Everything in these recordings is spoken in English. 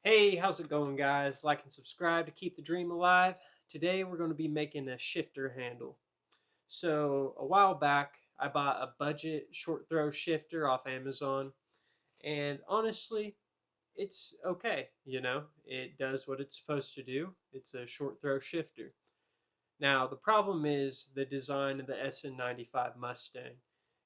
Hey, how's it going, guys? Like and subscribe to keep the dream alive. Today we're going to be making a shifter handle. So a while back, I bought a budget short throw shifter off Amazon, and honestly, it's okay. It does what it's supposed to do. It's a short throw shifter. Now, the problem is the design of the SN95 Mustang.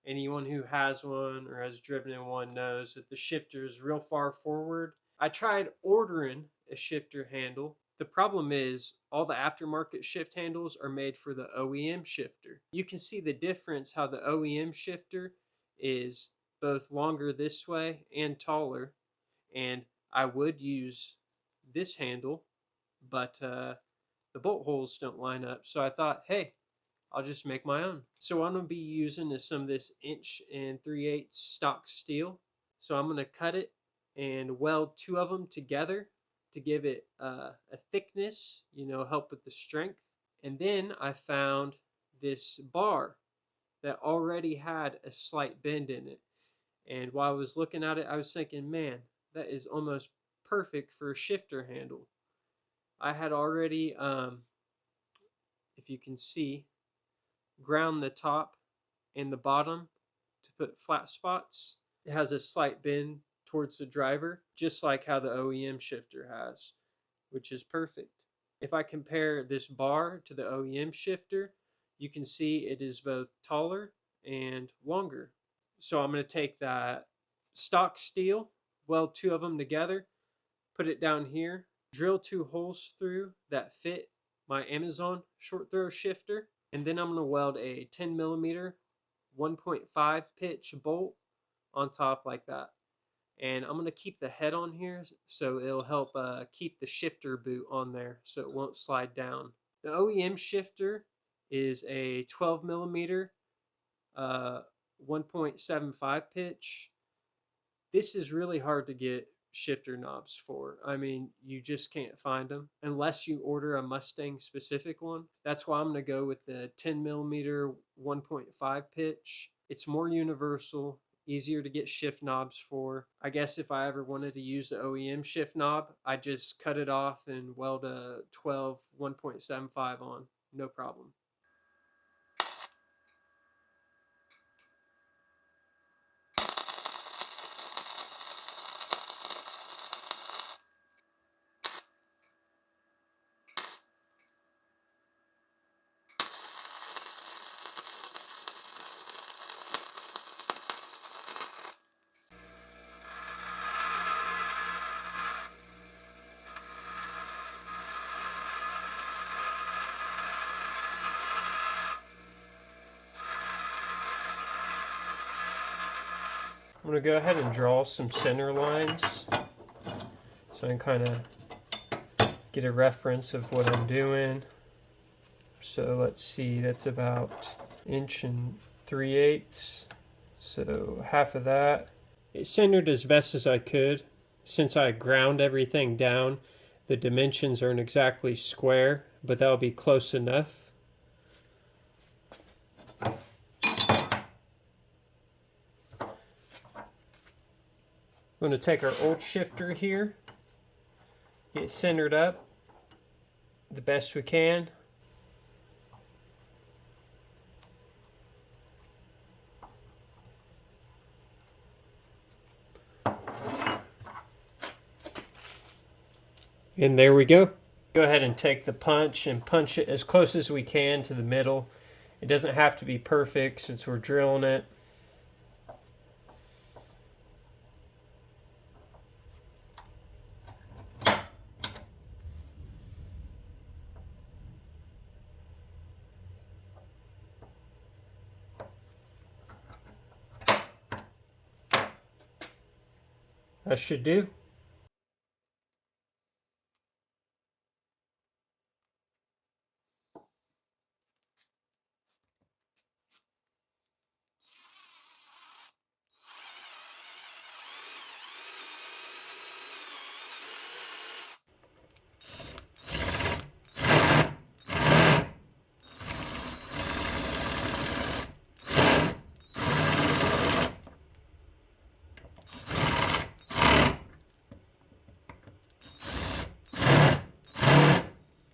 Anyone who has one or has driven in one knows that the shifter is real far forward. I tried ordering a shifter handle. The problem is all the aftermarket shift handles are made for the OEM shifter. You can see the difference how the OEM shifter is both longer this way and taller, and I would use this handle, but the bolt holes don't line up. So I thought, hey, I'll just make my own. So what I'm gonna be using is some of this 1 3/8 stock steel. So I'm gonna cut it and weld two of them together to give it a thickness, help with the strength. And then I found this bar that already had a slight bend in it. And while I was looking at it, I was thinking, man, that is almost perfect for a shifter handle. I had already, if you can see, ground the top and the bottom to put flat spots. It has a slight bend towards the driver, just like how the OEM shifter has, which is perfect. If I compare this bar to the OEM shifter, you can see it is both taller and longer. So I'm going to take that stock steel, weld two of them together, put it down here, drill two holes through that fit my Amazon short throw shifter, and then I'm going to weld a 10 millimeter 1.5 pitch bolt on top like that. And I'm going to keep the head on here so it'll help keep the shifter boot on there so it won't slide down. The OEM shifter is a 12 millimeter 1.75 pitch. This is really hard to get shifter knobs for. I mean, you just can't find them unless you order a Mustang specific one. That's why I'm going to go with the 10 millimeter 1.5 pitch. It's more universal, easier to get shift knobs for. I guess if I ever wanted to use the OEM shift knob, I just cut it off and weld a 12 1.75 on. No problem. I'm going to go ahead and draw some center lines so I can kind of get a reference of what I'm doing. So let's see, that's about 1 3/8. So half of that. It centered as best as I could. Since I ground everything down, the dimensions aren't exactly square, but that'll be close enough. I'm going to take our old shifter here, get it centered up the best we can. And there we go. Go ahead and take the punch and punch it as close as we can to the middle. It doesn't have to be perfect since we're drilling it. That should do.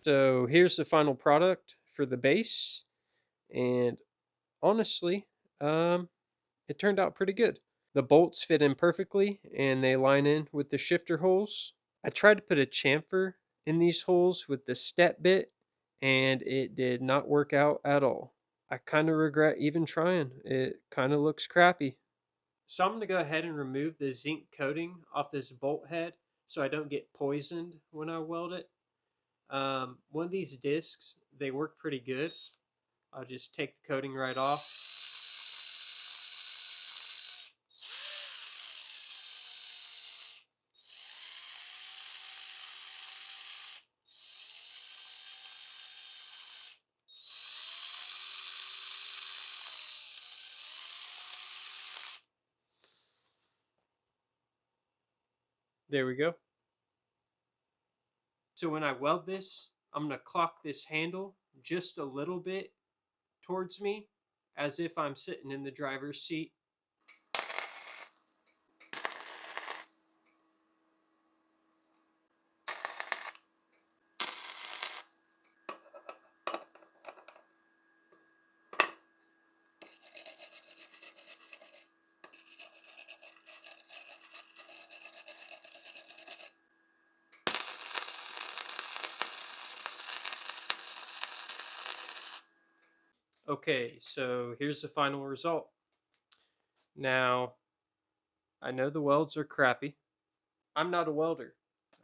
So here's the final product for the base, and honestly, it turned out pretty good. The bolts fit in perfectly and they line in with the shifter holes. I tried to put a chamfer in these holes with the step bit and it did not work out at all. I kind of regret even trying. It kind of looks crappy. So I'm going to go ahead and remove the zinc coating off this bolt head so I don't get poisoned when I weld it. One of these discs, they work pretty good. I'll just take the coating right off. There we go. So when I weld this, I'm going to clock this handle just a little bit towards me as if I'm sitting in the driver's seat. Okay, so here's the final result. Now, I know the welds are crappy. I'm not a welder.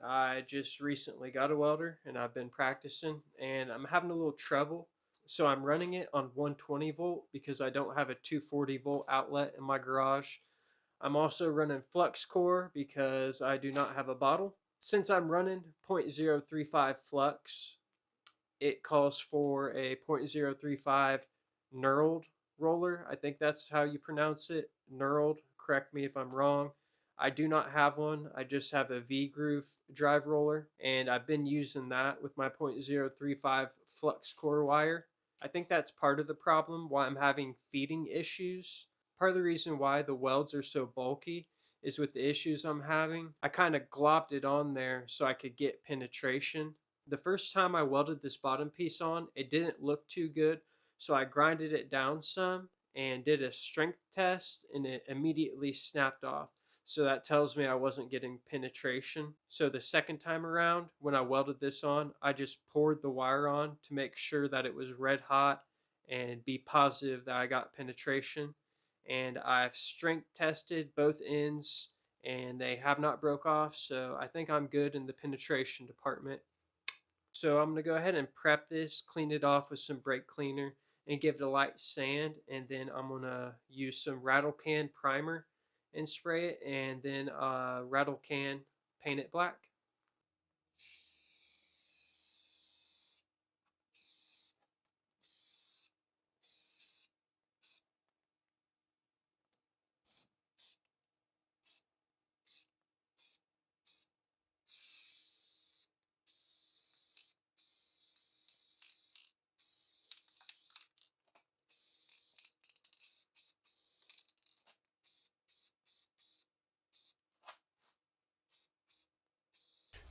I just recently got a welder and I've been practicing and I'm having a little trouble. So I'm running it on 120 volt because I don't have a 240 volt outlet in my garage. I'm also running flux core because I do not have a bottle. Since I'm running 0.035 flux, it calls for a 0.035 knurled roller. I think that's how you pronounce it. Knurled. Correct me if I'm wrong. I do not have one. I just have a V-groove drive roller, and I've been using that with my 0.035 flux core wire. I think that's part of the problem why I'm having feeding issues. Part of the reason why the welds are so bulky is with the issues I'm having. I kind of glopped it on there so I could get penetration. The first time I welded this bottom piece on, it didn't look too good, so I grinded it down some and did a strength test and it immediately snapped off. So that tells me I wasn't getting penetration. So the second time around, when I welded this on, I just poured the wire on to make sure that it was red hot and be positive that I got penetration. And I've strength tested both ends and they have not broke off, so I think I'm good in the penetration department. So I'm going to go ahead and prep this, clean it off with some brake cleaner, and give it a light sand. And then I'm going to use some rattle can primer and spray it, and then rattle can paint it black.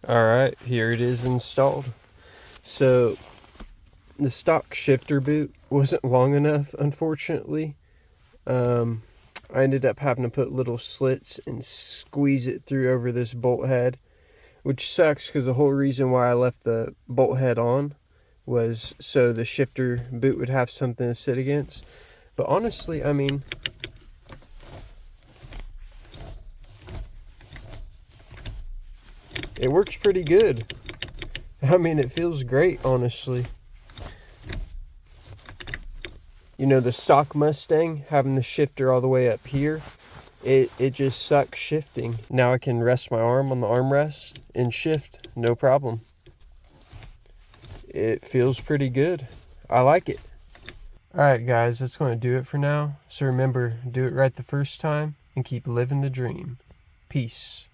Alright, here it is installed. So the stock shifter boot wasn't long enough, unfortunately. I ended up having to put little slits and squeeze it through over this bolt head, which sucks because the whole reason why I left the bolt head on was so the shifter boot would have something to sit against. But honestly, I mean, it works pretty good. I mean, it feels great, honestly. You know, the stock Mustang, having the shifter all the way up here, it just sucks shifting. Now I can rest my arm on the armrest and shift, no problem. It feels pretty good. I like it. Alright guys, that's going to do it for now. So remember, do it right the first time and keep living the dream. Peace.